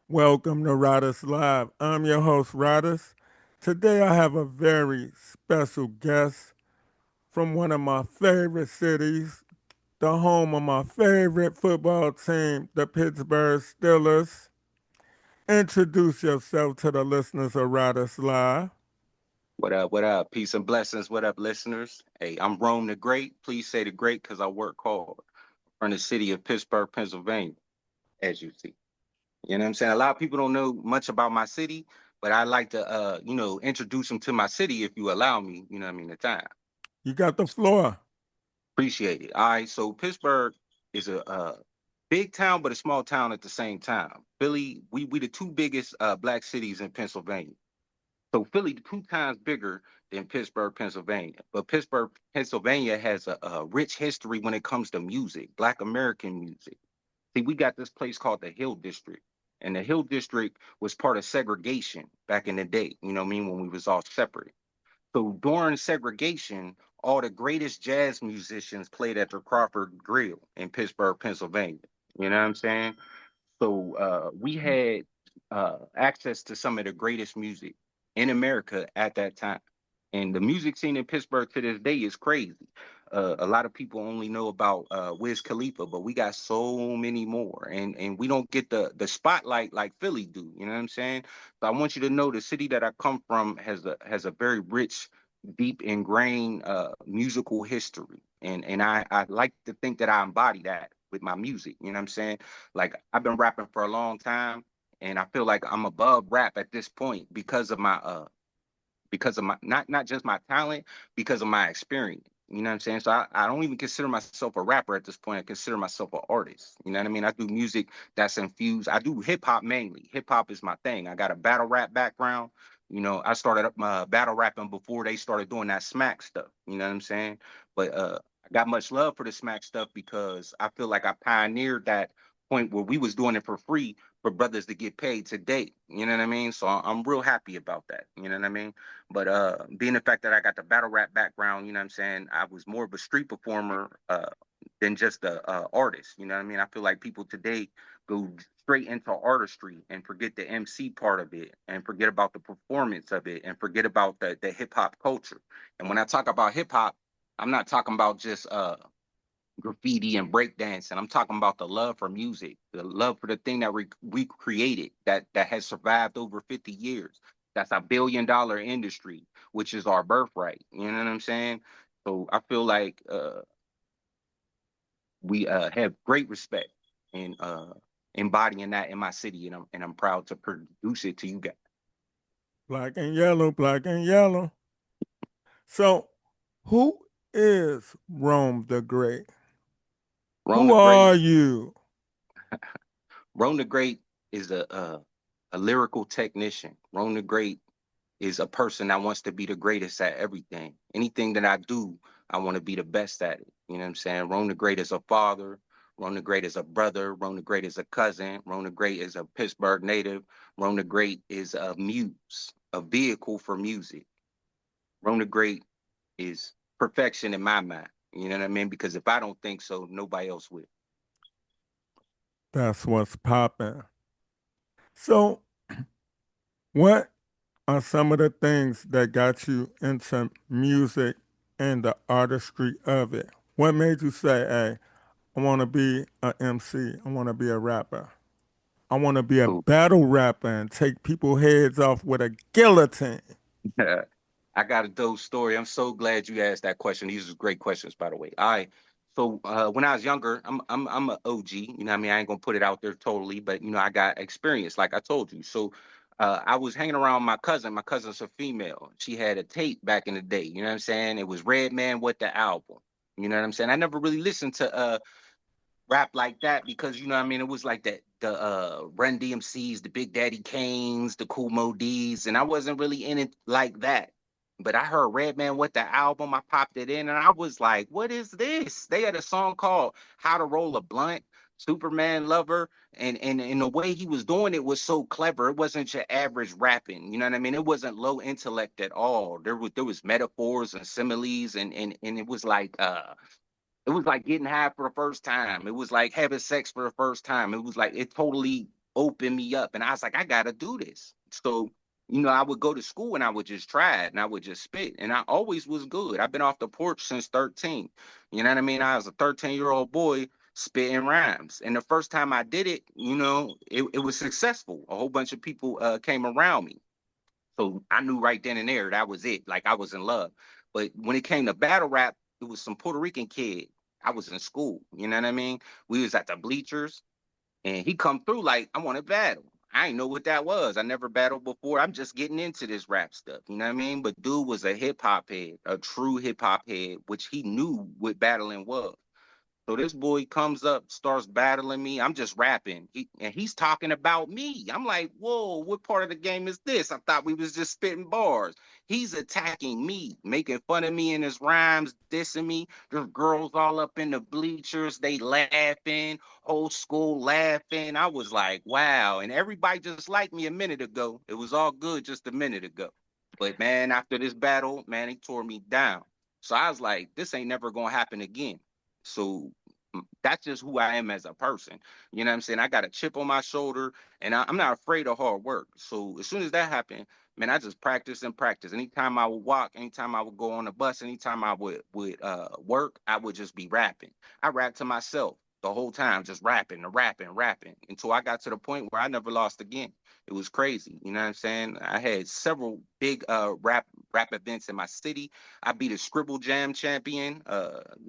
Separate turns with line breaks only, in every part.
Welcome to Riders Live. I'm your host, Riders. Today I have a very special guest from one of my favorite cities, the home of my favorite football team, the Pittsburgh Steelers. Introduce yourself to the listeners of Riders Live.
What up? What up? Peace and blessings. What up, listeners? Hey, I'm Rome the Great. Please say the great because I work hard from the city of Pittsburgh, Pennsylvania, as you see. You know what I'm saying? A lot of people don't know much about my city, but I like to, introduce them to my city if you allow me, the time.
You got the floor.
Appreciate it. All right. So Pittsburgh is a big town, but a small town at the same time. Philly, we the two biggest black cities in Pennsylvania. So Philly, two times bigger than Pittsburgh, Pennsylvania. But Pittsburgh, Pennsylvania has a rich history when it comes to music, Black American music. See, we got this place called the Hill District. And the Hill District was part of segregation back in the day, you know what I mean, when we was all separate. So during segregation, all the greatest jazz musicians played at the Crawford Grill in Pittsburgh, Pennsylvania. You know what I'm saying? So we had access to some of the greatest music in America at that time. And the music scene in Pittsburgh to this day is crazy. A lot of people only know about Wiz Khalifa, but we got so many more, and we don't get the spotlight like Philly do. You know what I'm saying? So I want you to know the city that I come from has a very rich, deep ingrained musical history, and I like to think that I embody that with my music. You know what I'm saying? Like I've been rapping for a long time, and I feel like I'm above rap at this point because of my not just my talent, because of my experience. You know what I'm saying? So I don't even consider myself a rapper at this point. I consider myself an artist. You know what I mean? I do music that's infused. I do hip hop mainly. Hip hop is my thing. I got a battle rap background. You know, I started up my battle rapping before they started doing that smack stuff. You know what I'm saying? But I got much love for the smack stuff because I feel like I pioneered that point where we was doing it for free for brothers to get paid today. You know what I mean? So I'm real happy about that. You know what I mean? But being the fact that I got the battle rap background, you know what I'm saying, I was more of a street performer than just a artist. You know what I mean? I feel like people today go straight into artistry and forget the MC part of it and forget about the performance of it and forget about the hip hop culture. And when I talk about hip hop, I'm not talking about just graffiti and breakdancing. I'm talking about the love for music, the love for the thing that we created that has survived over 50 years. That's a $1 billion industry, which is our birthright. You know what I'm saying? So I feel like we have great respect in embodying that in my city, and I'm proud to produce it to you guys.
Black and yellow, black and yellow. So, who is Rome the Great?
Rome
Who
the Great,
are you?
Rome the Great is a lyrical technician. Rome the Great is a person that wants to be the greatest at everything. Anything that I do, I want to be the best at it. You know what I'm saying? Rome the Great is a father. Rome the Great is a brother. Rome the Great is a cousin. Rome the Great is a Pittsburgh native. Rome the Great is a muse, a vehicle for music. Rome the Great is perfection in my mind. You know what I mean? Because if I don't think so, nobody else will.
That's what's popping. So, what are some of the things that got you into music and the artistry of it? What made you say, hey, I want to be an MC, I want to be a rapper, I want to be a
Cool.
battle rapper and take people's heads off with a guillotine?
I got a dope story. I'm so glad you asked that question. These are great questions, by the way. All right. So when I was younger, I'm an OG. You know what I mean? I ain't gonna put it out there totally, but I got experience, like I told you. So I was hanging around my cousin. My cousin's a female. She had a tape back in the day. You know what I'm saying? It was Red Man with the album. You know what I'm saying? I never really listened to rap like that because you know what I mean it was like that the Run DMCs, the Big Daddy Kanes, the Cool Mo D's, and I wasn't really in it like that. But I heard Redman with the album, I popped it in and I was like, what is this? They had a song called How to Roll a Blunt, Superman Lover, and the way he was doing it was so clever. It wasn't your average rapping. You know what I mean? It wasn't low intellect at all. There was metaphors and similes and it was like getting high for the first time. It was like having sex for the first time. It was like it totally opened me up. And I was like, I gotta do this. So, I would go to school and I would just try it and I would just spit. And I always was good. I've been off the porch since 13. You know what I mean? I was a 13-year-old boy spitting rhymes. And the first time I did it, it was successful. A whole bunch of people came around me. So I knew right then and there that was it. Like I was in love. But when it came to battle rap, it was some Puerto Rican kid. I was in school. You know what I mean? We was at the bleachers and he come through like, I want to battle. I ain't know what that was. I never battled before. I'm just getting into this rap stuff. You know what I mean? But dude was a hip hop head, a true hip hop head, which he knew what battling was. So this boy comes up, starts battling me. I'm just rapping. And he's talking about me. I'm like, whoa, what part of the game is this? I thought we was just spitting bars. He's attacking me, making fun of me in his rhymes, dissing me. There's girls all up in the bleachers. They laughing, whole school laughing. I was like, wow. And everybody just liked me a minute ago. It was all good just a minute ago. But man, after this battle, man, he tore me down. So I was like, this ain't never gonna happen again. So that's just who I am as a person. You know what I'm saying? I got a chip on my shoulder and I'm not afraid of hard work. So as soon as that happened, man, I just practice and practice. Anytime I would walk, anytime I would go on the bus, anytime I would work, I would just be rapping. I rapped to myself the whole time, just rapping and rapping, rapping until I got to the point where I never lost again. It was crazy. You know what I'm saying? I had several big rap events in my city. I beat a Scribble Jam champion.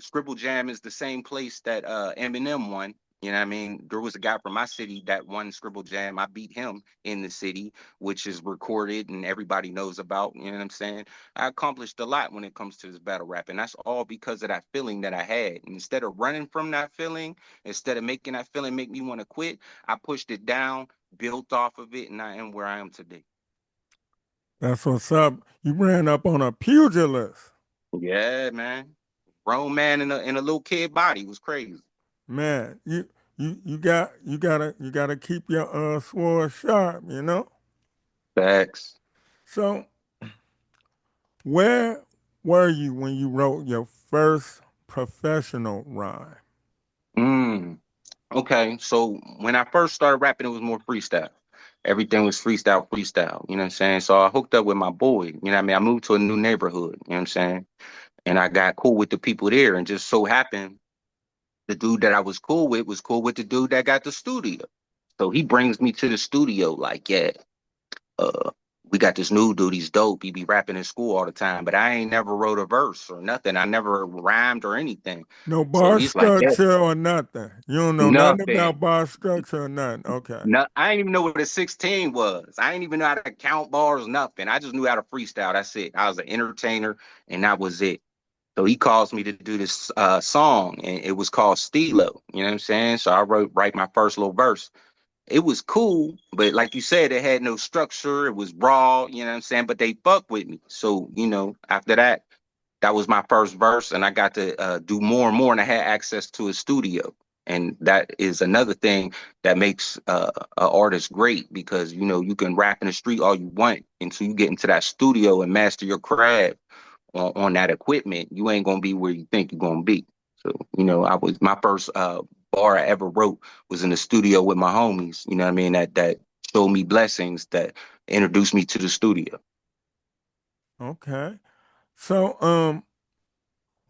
Scribble Jam is the same place that Eminem won. You know what I mean? There was a guy from my city that won Scribble Jam. I beat him in the city, which is recorded and everybody knows about. You know what I'm saying? I accomplished a lot when it comes to this battle rap. And that's all because of that feeling that I had. And instead of running from that feeling, instead of making that feeling make me want to quit, I pushed it down, built off of it, and I am where I am today.
That's what's up. You ran up on a pugilist.
Yeah, man. Grown man in a little kid body was crazy.
Man, you gotta keep your sword sharp, you know?
Facts.
So where were you when you wrote your first professional rhyme?
Mm. Okay, so when I first started rapping, it was more freestyle. Everything was freestyle, freestyle. You know what I'm saying? So I hooked up with my boy. You know what I mean? I moved to a new neighborhood. You know what I'm saying? And I got cool with the people there, and just so happened the dude that I was cool with the dude that got the studio. So he brings me to the studio, like, yeah, uh, we got this new dude. He's dope. He be rapping in school all the time, but I ain't never wrote a verse or nothing. I never rhymed or anything.
No
So
bar
he's like, yeah,
structure or nothing. You don't know nothing
nothing.
about bar structure or nothing. Okay.
No, I didn't even know what a 16 was. I didn't even know how to count bars, nothing. I just knew how to freestyle. That's it. I was an entertainer, and that was it. So he calls me to do this song, and it was called Stilo. You know what I'm saying? So I write my first little verse. It was cool, but like you said, it had no structure. It was raw. You know what I'm saying? But they fuck with me. So after that, that was my first verse, and I got to do more and more, and I had access to a studio, and that is another thing that makes an artist great because you can rap in the street all you want until you get into that studio and master your craft on that equipment. You ain't gonna be where you think you're gonna be. So I was my first bar I ever wrote was in the studio with my homies. You know what I mean? That showed me blessings that introduced me to the studio.
Okay. So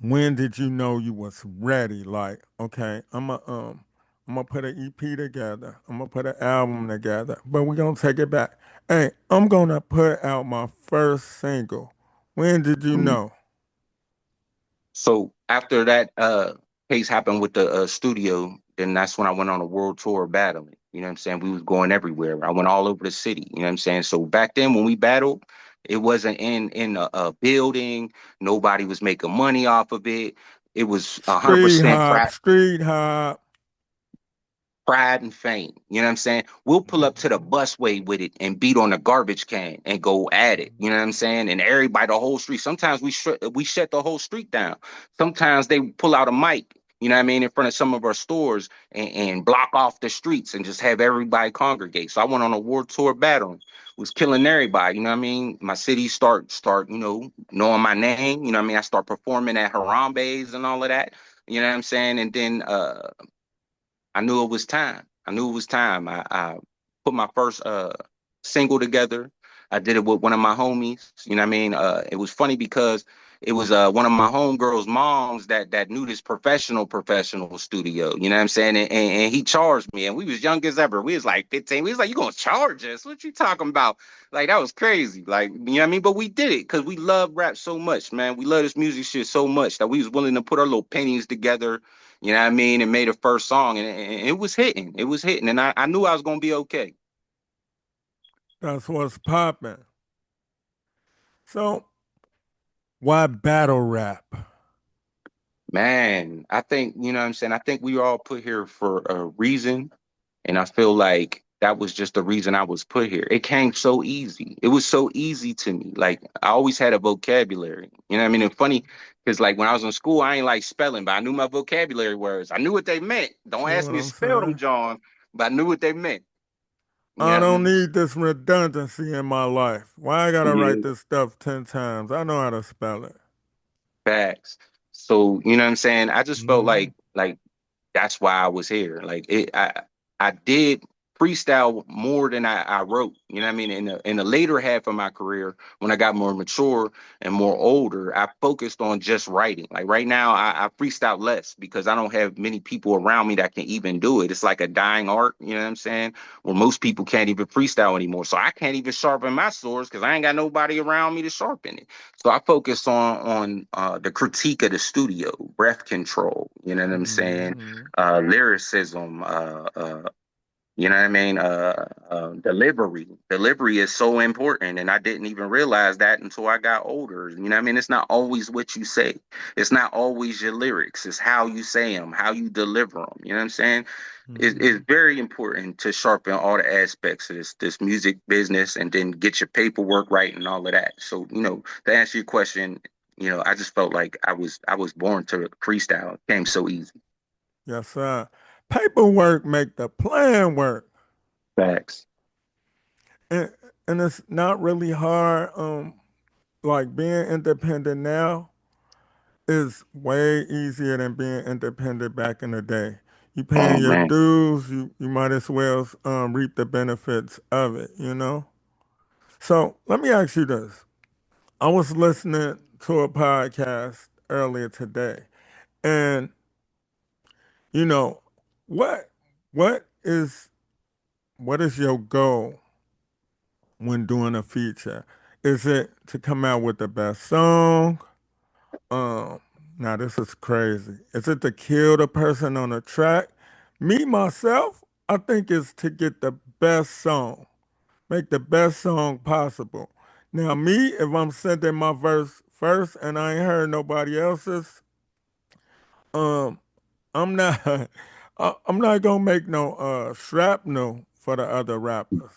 when did you know you was ready? Like, okay, I'm gonna put an EP together. I'm gonna put an album together, but we're gonna take it back. Hey, I'm gonna put out my first single. When did you know?
So after that case happened with the studio, then that's when I went on a world tour battling. You know what I'm saying? We was going everywhere. I went all over the city. You know what I'm saying? So back then when we battled, it wasn't in a building. Nobody was making money off of it. It was
Street
100%
hop, street hop.
pride and fame. You know what I'm saying? We'll pull up to the busway with it and beat on a garbage can and go at it. You know what I'm saying? And everybody, the whole street. Sometimes we shut the whole street down. Sometimes they pull out a mic. You know what I mean, in front of some of our stores and block off the streets and just have everybody congregate. So I went on a world tour battling, was killing everybody. You know what I mean? My city start knowing my name. You know what I mean? I start performing at Harambe's and all of that. You know what I'm saying? And then I knew it was time. I knew it was time. I put my first single together. I did it with one of my homies. You know what I mean? It was funny because it was one of my homegirls' moms that knew this professional studio. You know what I'm saying? And he charged me, and we was young as ever. We was like 15. We was like, "You gonna charge us? What you talking about?" Like that was crazy. Like you know what I mean? But we did it because we love rap so much, man. We love this music shit so much that we was willing to put our little pennies together. You know what I mean? And made a first song, and it was hitting. It was hitting, and I knew I was gonna be okay.
That's what's popping. So, why battle rap?
Man, I think, you know what I'm saying? I think we were all put here for a reason. And I feel like that was just the reason I was put here. It came so easy. It was so easy to me. Like I always had a vocabulary. You know what I mean? And funny, because like when I was in school, I ain't like spelling, but I knew my vocabulary words. I knew what they meant. Don't
See
ask
what
me to
I'm
spell them,
saying?
John, but I knew what they meant.
I
Yeah,
don't need this redundancy in my life. Why I gotta write
yeah,
this stuff 10 times? I know how to spell it.
facts. So, you know what I'm saying? I just felt
Hmm.
like that's why I was here. Like I did freestyle more than I wrote. You know what I mean? In the later half of my career, when I got more mature and more older, I focused on just writing. Like right now, I freestyle less because I don't have many people around me that can even do it. It's like a dying art, you know what I'm saying? Where most people can't even freestyle anymore. So I can't even sharpen my swords because I ain't got nobody around me to sharpen it. So I focus on the critique of the studio, breath control, you know what I'm saying?
Hmm.
Lyricism, you know what I mean? Delivery. Delivery is so important. And I didn't even realize that until I got older. You know what I mean? It's not always what you say, it's not always your lyrics, it's how you say them, how you deliver them. You know what I'm saying? It's
Hmm.
very important to sharpen all the aspects of this music business and then get your paperwork right and all of that. So, you know, to answer your question, you know, I just felt like I was born to freestyle. It came so easy.
Yes, sir. Paperwork make the plan work.
Facts.
And, and it's not really hard. Like being independent now is way easier than being independent back in the day. You
Oh
paying your
man.
dues, you might as well reap the benefits of it, you know? So let me ask you this. I was listening to a podcast earlier today, and you know, what what is what is your goal when doing a feature? Is it to come out with the best song? Um, Now this is crazy. Is it to kill the person on the track? Me myself, I think it's to get the best song, make the best song possible. Now me, if I'm sending my verse first and I ain't heard nobody else's, um, I'm not, I'm not gonna make no shrapnel for the other rappers,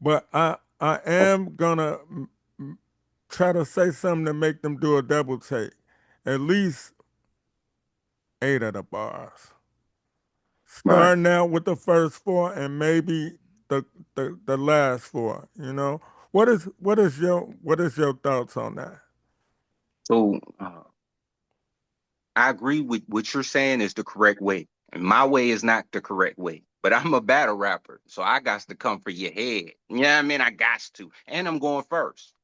but I am gonna try to say something to make them do a double take, at least 8 of the bars.
Right.
Starting out with the first four and maybe the last four. You know, what is your thoughts on that?
So I agree with what you're saying is the correct way. And my way is not the correct way. But I'm a battle rapper, so I got to come for your head. You know what I mean? I got to. And I'm going first.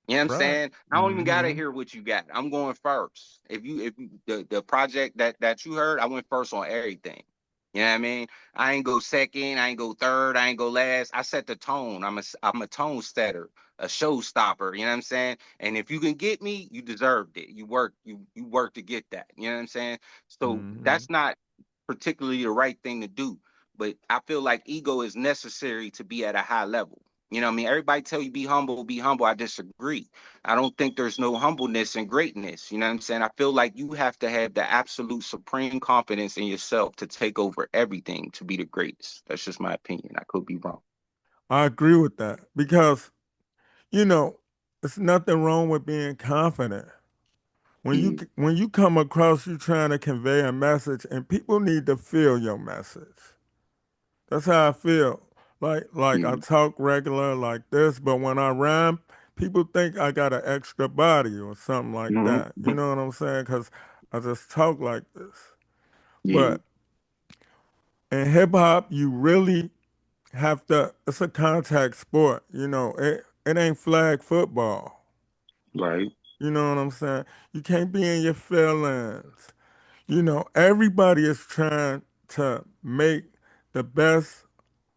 You know what I'm
Right.
saying? I don't even gotta
Mm-hmm.
hear what you got. I'm going first. The project that you heard, I went first on everything. You know what I mean? I ain't go second, I ain't go third, I ain't go last. I set the tone. I'm a tone setter, a showstopper. You know what I'm saying? And if you can get me, you deserved it. You worked to get that. You know what I'm saying? So
Mm-hmm.
that's not particularly the right thing to do. But I feel like ego is necessary to be at a high level. You know what I mean? Everybody tell you be humble, be humble. I disagree. I don't think there's no humbleness and greatness. You know what I'm saying? I feel like you have to have the absolute supreme confidence in yourself to take over everything to be the greatest. That's just my opinion. I could be wrong.
I agree with that because you know it's nothing wrong with being confident.
Yeah.
When you come across you trying to convey a message and people need to feel your message. That's how I feel. Like I
Yeah.
talk regular like this, but when I rhyme, people think I got an extra body or something like
Hmm.
that. You know what I'm saying? Because I just talk like this.
Yeah.
But in hip hop, you really have to. It's a contact sport. It ain't flag football.
Right.
You know what I'm saying? You can't be in your feelings. Everybody is trying to make the best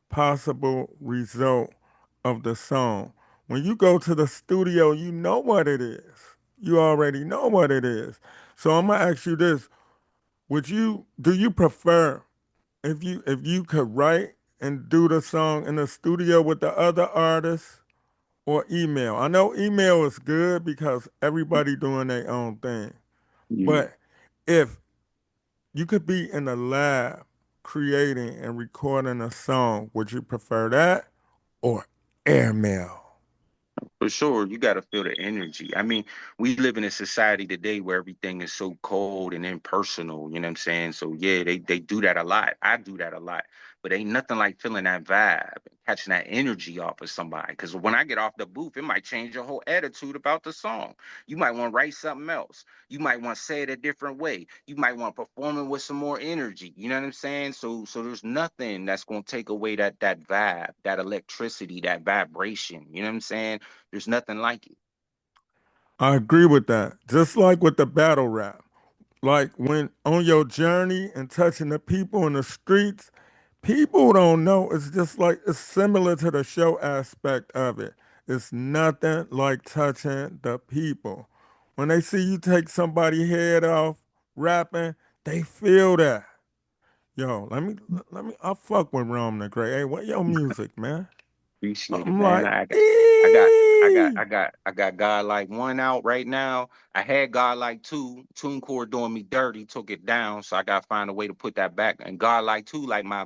possible result of the song. When you go to the studio, you know what it is. You already know what it is. So I'm gonna ask you this: do you prefer if you could write and do the song in the studio with the other artists or email? I know email is good because everybody doing their own thing.
Yeah.
But if you could be in the lab creating and recording a song, would you prefer that or airmail?
For sure, you got to feel the energy. I mean, we live in a society today where everything is so cold and impersonal. You know what I'm saying? So yeah, they do that a lot. I do that a lot, but ain't nothing like feeling that vibe and catching that energy off of somebody. Because when I get off the booth, it might change your whole attitude about the song. You might want to write something else. You might want to say it a different way. You might want to perform it with some more energy. You know what I'm saying? So there's nothing that's gonna take away that vibe, that electricity, that vibration. You know what I'm saying? There's nothing like it.
I agree with that. Just like with the battle rap. Like when on your journey and touching the people in the streets, people don't know. It's just like it's similar to the show aspect of it. It's nothing like touching the people. When they see you take somebody's head off rapping, they feel that. Yo, let me I fuck with Rome the Great. Hey, what your music, man?
Appreciate it,
I'm
man.
like,
I got,
eee.
I got God like one out right now. I had God like two. TuneCore doing me dirty, took it down, so I got to find a way to put that back. And God like two, like my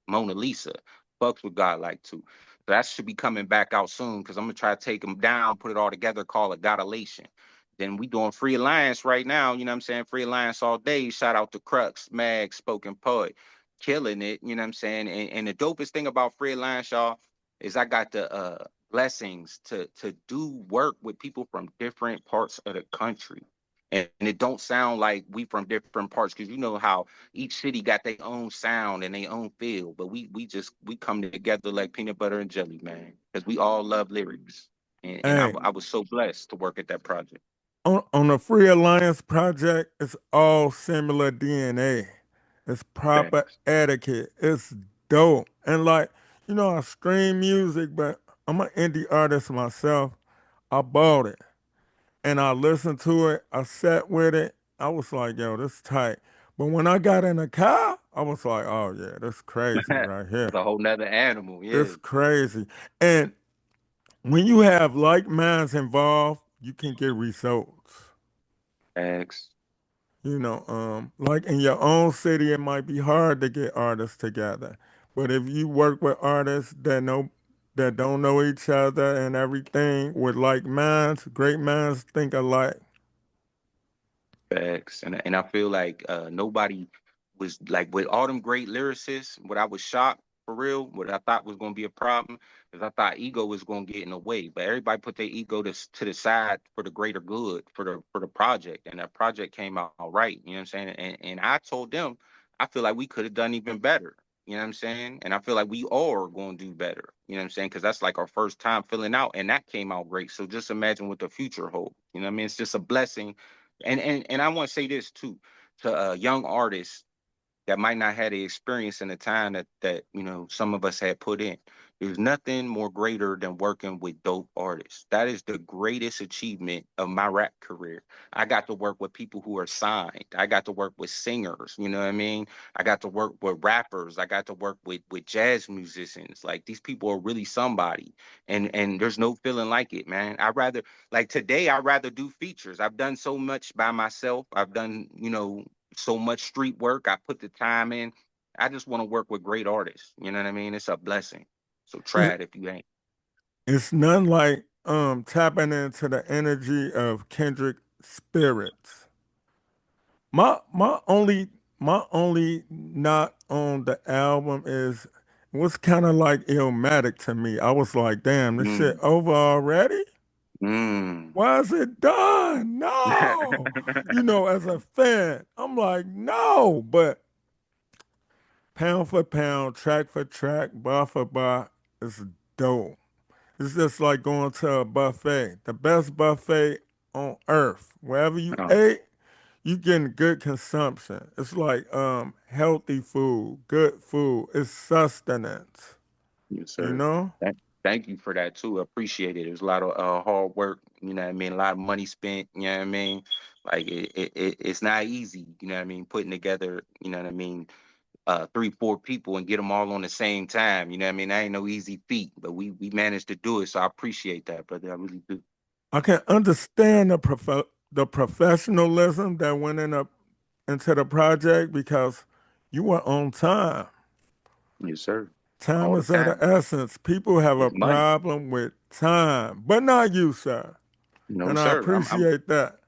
Mona Lisa, fucks with God like two. So that should be coming back out soon because I'm gonna try to take them down, put it all together, call it Godulation. Then we doing Free Alliance right now. You know what I'm saying? Free Alliance all day. Shout out to Crux, Mag, Spoken Poet, killing it. You know what I'm saying? And the dopest thing about Free Alliance, y'all, is I got the blessings to do work with people from different parts of the country. And it don't sound like we from different parts because you know how each city got their own sound and their own feel. But we come together like peanut butter and jelly, man, because we all love lyrics. And
Hey,
I was so blessed to work at that project.
on the Free Alliance project, it's all similar DNA. It's proper
Thanks.
etiquette. It's dope. And like, I stream music, but I'm an indie artist myself. I bought it and I listened to it. I sat with it. I was like, yo, this tight. But when I got in the car, I was like, oh yeah, this crazy right
It's
here.
a whole nother animal. Yeah.
This crazy. And when you have like minds involved, you can get results.
Thanks.
Like in your own city, it might be hard to get artists together. But if you work with artists that don't know each other and everything with like minds, great minds think alike.
Facts. And I feel like nobody was like with all them great lyricists, what I was shocked for real, what I thought was gonna be a problem is I thought ego was gonna get in the way. But everybody put their ego to the side for the greater good, for the project. And that project came out right. You know what I'm saying? And I told them I feel like we could have done even better. You know what I'm saying? And I feel like we all are going to do better. You know what I'm saying? Because that's like our first time filling out, and that came out great. So just imagine what the future holds. You know what I mean? It's just a blessing and I want to say this too to young artists that might not have the experience in the time that some of us had put in. There's nothing more greater than working with dope artists. That is the greatest achievement of my rap career. I got to work with people who are signed. I got to work with singers. You know what I mean? I got to work with rappers. I got to work with jazz musicians. Like these people are really somebody. And there's no feeling like it, man. I rather like today. I rather do features. I've done so much by myself. I've done so much street work. I put the time in. I just want to work with great artists. You know what I mean? It's a blessing. So try
It,
it if you ain't.
it's none like tapping into the energy of Kendrick spirits. My only not on the album is it was kind of like Illmatic to me. I was like, damn, this shit
Mm,
over already?
mm.
Why is it done? No. As a fan, I'm like, no. But pound for pound, track for track, bar for bar, it's dope. It's just like going to a buffet, the best buffet on earth. Wherever you
Oh,
ate, you getting good consumption. It's like healthy food, good food. It's sustenance.
yes,
You
sir.
know?
Thank you for that too. I appreciate it. It was a lot of hard work, you know what I mean? A lot of money spent, you know what I mean? Like it's not easy, you know what I mean, putting together, you know what I mean, three, four people and get them all on the same time. You know what I mean? That ain't no easy feat, but we managed to do it. So I appreciate that, brother. I really do.
I can understand the professionalism that went into the project because you were on time.
Yes, sir.
Time
All the
is of the
time.
essence. People have a
It's money.
problem with time, but not you, sir.
No,
And I
sir. I'm
appreciate that.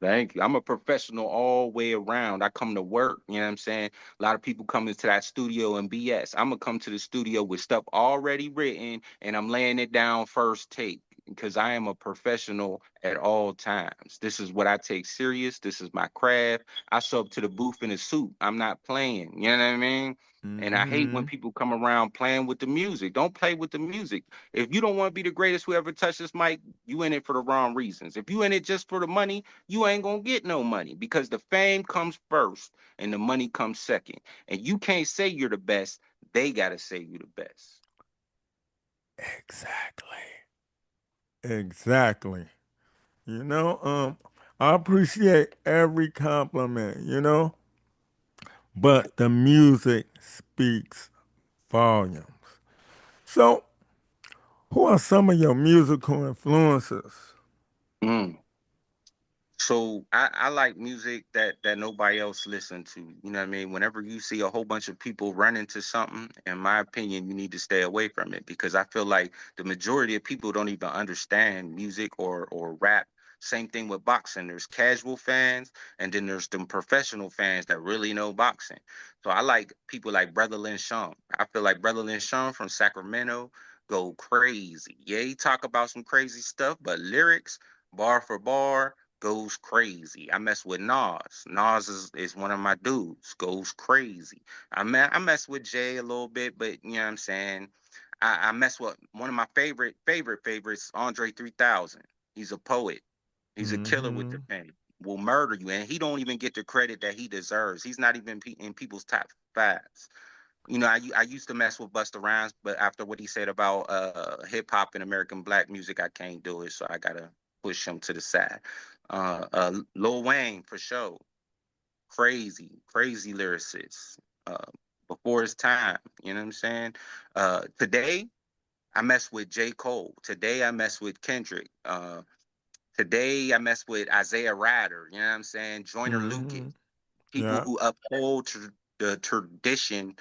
Thank you. I'm a professional all way around. I come to work, you know what I'm saying? A lot of people come into that studio and BS. I'm gonna come to the studio with stuff already written and I'm laying it down first take because I am a professional at all times. This is what I take serious. This is my craft. I show up to the booth in a suit. I'm not playing. You know what I mean? And I hate when
Hmm.
people come around playing with the music. Don't play with the music. If you don't want to be the greatest who ever touched this mic, you in it for the wrong reasons. If you in it just for the money, you ain't gonna get no money because the fame comes first and the money comes second. And you can't say you're the best. They gotta say you the best.
Exactly. Exactly. You know, I appreciate every compliment, but the music speaks volumes. So, who are some of your musical influences?
Mm. So I like music that nobody else listen to. You know what I mean? Whenever you see a whole bunch of people run into something, in my opinion, you need to stay away from it because I feel like the majority of people don't even understand music or rap. Same thing with boxing. There's casual fans, and then there's them professional fans that really know boxing. So I like people like Brother Lynn Sean. I feel like Brother Lynn Sean from Sacramento go crazy. Yeah, he talk about some crazy stuff, but lyrics, bar for bar, goes crazy. I mess with Nas. Nas is one of my dudes. Goes crazy. I mess with Jay a little bit, but you know what I'm saying. I mess with one of my favorites, Andre 3000. He's a poet. He's a killer with the
Hmm.
pen. Will murder you, and he don't even get the credit that he deserves. He's not even in people's top fives. You know, I used to mess with Busta Rhymes, but after what he said about hip hop and American black music, I can't do it, so I gotta push him to the side. Lil Wayne for sure, crazy lyricist. Uh, Before his time, you know what I'm saying? Today I mess with J. Cole. Today I mess with Kendrick. Today I mess with Isaiah Ryder. You know what I'm saying? Joyner Lucas.
Hmm.
People
Yeah.
who uphold the tradition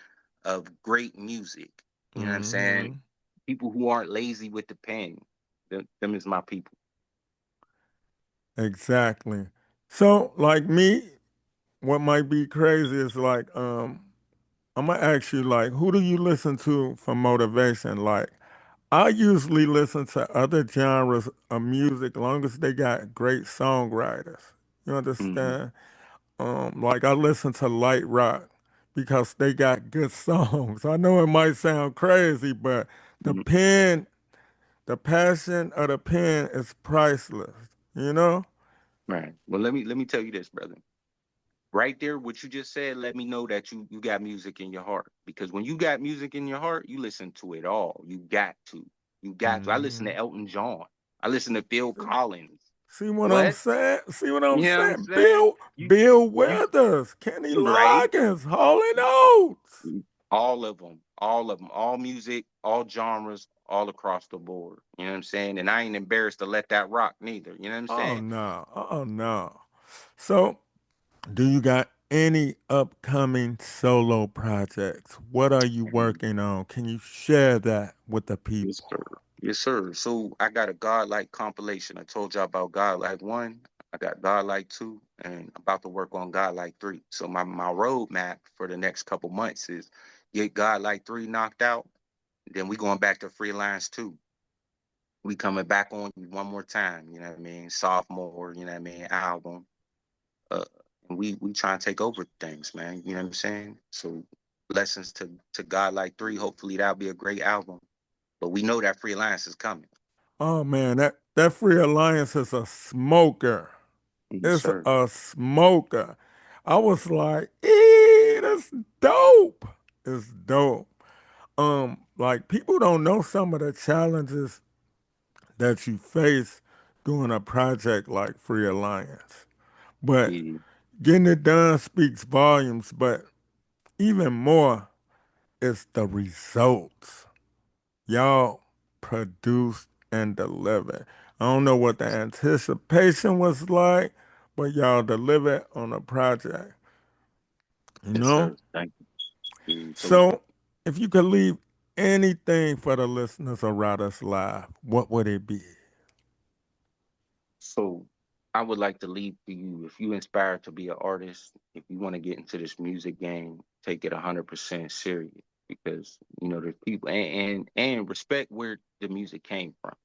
of great music. You know what I'm saying?
Hmm.
People who aren't lazy with the pen. Them is my people.
Exactly. So, like me, what might be crazy is like, I'm gonna ask you, like, who do you listen to for motivation? Like, I usually listen to other genres of music, long as they got great songwriters. You
Hmm.
understand? Like I listen to light rock because they got good songs. I know it might sound crazy, but the pen, the passion of the pen is priceless. You know?
Right. Well, let me tell you this, brother. Right there, what you just said, let me know that you got music in your heart. Because when you got music in your heart, you listen to it all. You got to. You got to. I listen
Hmm.
to Elton John. I listen to Phil Collins.
See what I'm
What?
saying? See what I'm
You know what I'm
saying?
saying?
Bill
You
Withers, Kenny
right.
Loggins, Hall and Oates.
All of them, all music, all genres, all across the board. You know what I'm saying? And I ain't embarrassed to let that rock neither. You know what I'm
Oh
saying?
no, oh no. So, do you got any upcoming solo projects? What are you working on? Can you share that with the
Yes,
people?
sir. Yes, sir. So I got a Godlike compilation. I told y'all about Godlike 1. I got Godlike 2 and about to work on Godlike 3. So my roadmap for the next couple months is get Godlike 3 knocked out. Then we going back to freelance 2. We coming back on you one more time, you know what I mean? Sophomore, you know what I mean, album. Uh we trying to take over things, man. You know what I'm saying? So Lessons to God Like 3. Hopefully that'll be a great album. But we know that Free Alliance is coming.
Oh man, that Free Alliance is a smoker.
Yes,
It's
sir.
a smoker. I was like, that's dope. It's dope. Like people don't know some of the challenges that you face doing a project like Free Alliance. But
Yeah,
getting it done speaks volumes, but even more is the results. Y'all produced and delivered. I don't know what the anticipation was like, but y'all delivered on a project, you
yes,
know?
sir. Thank you. Yeah, so
So if you could leave anything for the listeners of Riders Live, what would it be?
So I would like to leave to you, if you inspire to be an artist, if you want to get into this music game, take it 100% serious, because there's people, and respect where the music came from,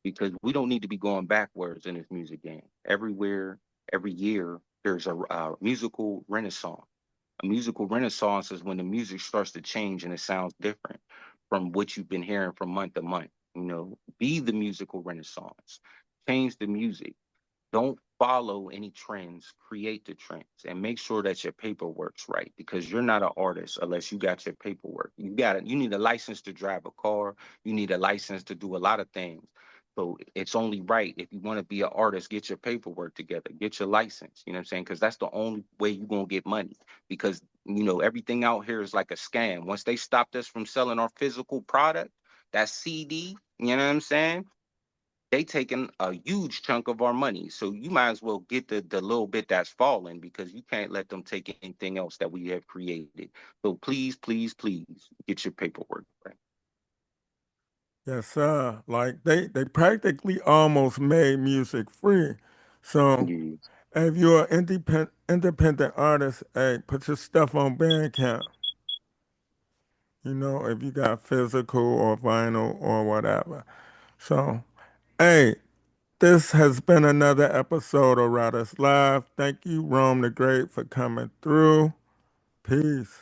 because we don't need to be going backwards in this music game. Everywhere, every year, there's a musical renaissance. A musical renaissance is when the music starts to change and it sounds different from what you've been hearing from month to month. Be the musical renaissance. Change the music. Don't follow any trends, create the trends, and make sure that your paperwork's right, because you're not an artist unless you got your paperwork. You need a license to drive a car, you need a license to do a lot of things. So it's only right, if you want to be an artist, get your paperwork together, get your license, you know what I'm saying? Because that's the only way you're going to get money. Because everything out here is like a scam. Once they stopped us from selling our physical product, that CD, you know what I'm saying? They taking a huge chunk of our money. So you might as well get the little bit that's falling, because you can't let them take anything else that we have created. So please, please, please get your paperwork right.
Yes, sir. Like they practically almost made music free. So
Yeah,
if you're an independent artist, hey, put your stuff on Bandcamp. If you got physical or vinyl or whatever. So, hey, this has been another episode of Riders Live. Thank you, Rome the Great, for coming through. Peace.